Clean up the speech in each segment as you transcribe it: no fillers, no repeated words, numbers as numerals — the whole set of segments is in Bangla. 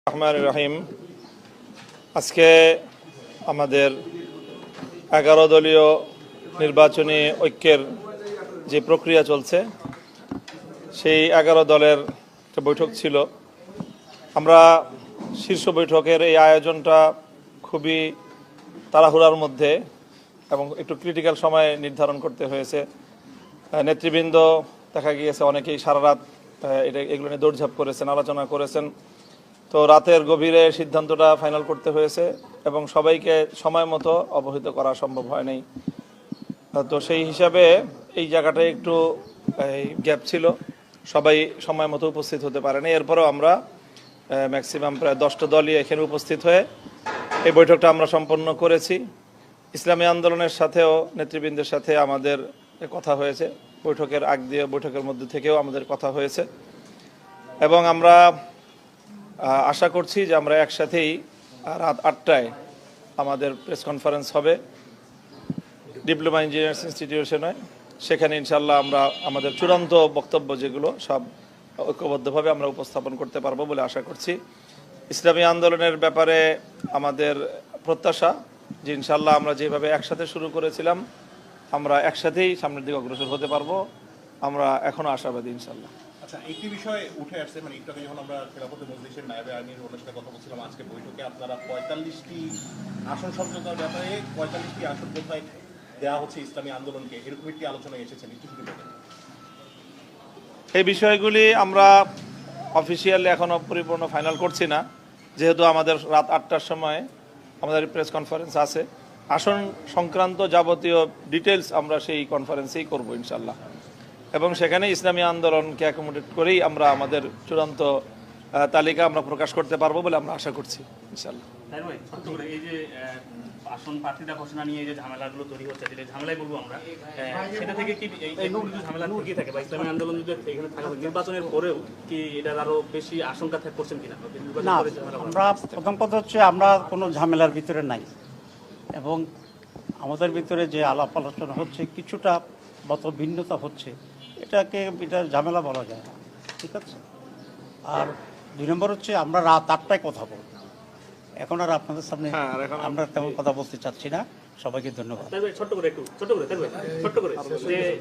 রহমানির রহিম। আজকে আমাদের 11 দলীয় নির্বাচনী ঐক্যের যে প্রক্রিয়া চলছে, সেই 11 দলের একটা বৈঠক ছিল। আমরা শীর্ষ বৈঠকের এই আয়োজনটা খুবই তাড়াহুড়ার মধ্যে এবং একটু ক্রিটিক্যাল সময়ে নির্ধারণ করতে হয়েছে। নেতৃবৃন্দ দেখা গিয়েছে অনেকেই সারা রাত এগুলো নিয়ে দৌড়ঝাঁপ করেছেন, আলোচনা করেছেন। তো রাতের গভীরে সিদ্ধান্তটা ফাইনাল করতে হয়েছে এবং সবাইকে সময় মতো অবহিত করা সম্ভব হয়নি। তো সেই হিসাবে এই জায়গাটায় একটু গ্যাপ ছিল, সবাই সময় মতো উপস্থিত হতে পারেনি। এরপরেও আমরা ম্যাক্সিমাম প্রায় 10টা দলই এখানে উপস্থিত হয়ে এই বৈঠকটা আমরা সম্পন্ন করেছি। ইসলামী আন্দোলনের সাথেও নেতৃবৃন্দের সাথে আমাদের কথা হয়েছে, বৈঠকের আগ দিয়ে বৈঠকের মধ্যে থেকেও আমাদের কথা হয়েছে এবং আমরা আশা করছি যে আমরা একসাথেই রাত 8টায় আমাদের প্রেস কনফারেন্স হবে ডিপ্লোমা ইঞ্জিনিয়ার্স ইনস্টিটিউশনে। সেখানে ইনশাল্লাহ আমরা আমাদের চূড়ান্ত বক্তব্য যেগুলো সব ঐক্যবদ্ধভাবে আমরা উপস্থাপন করতে পারবো বলে আশা করছি। ইসলামী আন্দোলনের ব্যাপারে আমাদের প্রত্যাশা যে ইনশাল্লাহ আমরা যেভাবে একসাথে শুরু করেছিলাম আমরা একসাথেই সামনের দিকে অগ্রসর হতে পারবো। আমরা এখনো আশাবাদী ইনশাল্লাহ। আচ্ছা, একটি বিষয় উঠে আসছে, মানে একটু আগে যখন আমরা খেলাফত মজলিসের নায়েবে আমির ওনার সাথে কথা বলছিলাম, আজকে বৈঠকে আপনারা 45টি আসন সমঝোতার ব্যাপারে 45টি আসন কোথায় দেওয়া হচ্ছে ইসলামী আন্দোলনকে, এরকম একটি আলোচনায় এসেছেন, একটু শুরু করেন। এই বিষয়গুলি আমরা অফিসিয়ালি এখনো পরিপূর্ণ ফাইনাল করছি না, যেহেতু আমাদের রাত 8টার সময় আমাদের প্রেস কনফারেন্স আছে। আসন সংক্রান্ত যাবতীয় ডিটেলস আমরা সেই কনফারেন্সেই করব ইনশাল্লাহ এবং সেখানে ইসলামী আন্দোলনকে অ্যাকোমোডেট করেই আমরা আমাদের চূড়ান্ত তালিকা আমরা প্রকাশ করতে পারবো বলে আমরা আশা করছি ইনশাল্লাহ। এই যে আসন প্রার্থীতা ঘোষণা নিয়ে যে ঝামেলাগুলো তৈরি হচ্ছে, যেটা ঝামেলাই বলবো আমরা, সেটা থেকে কি ঝামেলা ঠকিয়ে থাকে বা ইসলামী আন্দোলন যদি এখানে থাকে নির্বাচনের পরেও কি এটার আরো বেশি আশঙ্কা করছেন কিনা? না, আমরা প্রথম কথা হচ্ছে আমরা কোনো ঝামেলার ভিতরে নাই এবং আমাদের ভিতরে যে আলাপ আলোচনা হচ্ছে কিছুটা মত ভিন্নতা হচ্ছে, এটা ঝামেলা বলা যায় না, ঠিক আছে। আর 2 নম্বর হচ্ছে আমরা রাত 8টায় কথা বলব, এখন আর আপনাদের সামনে আমরা তেমন কথা বলতে চাচ্ছি না। সবাইকে ধন্যবাদ। ছোট্ট করে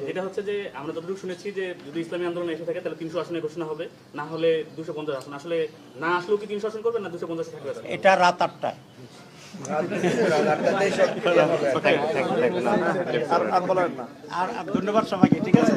যেটা হচ্ছে যে আমরা যতটুকু শুনেছি যে যদি ইসলামী আন্দোলন এসে থাকে তাহলে 300 আসনে ঘোষণা হবে, না হলে 250 আসন। আসলে না আসলেও কি 300 আসন করবে না 250 থাকবে? এটা রাত 8টায়। আর ধন্যবাদ সবাইকে, ঠিক আছে।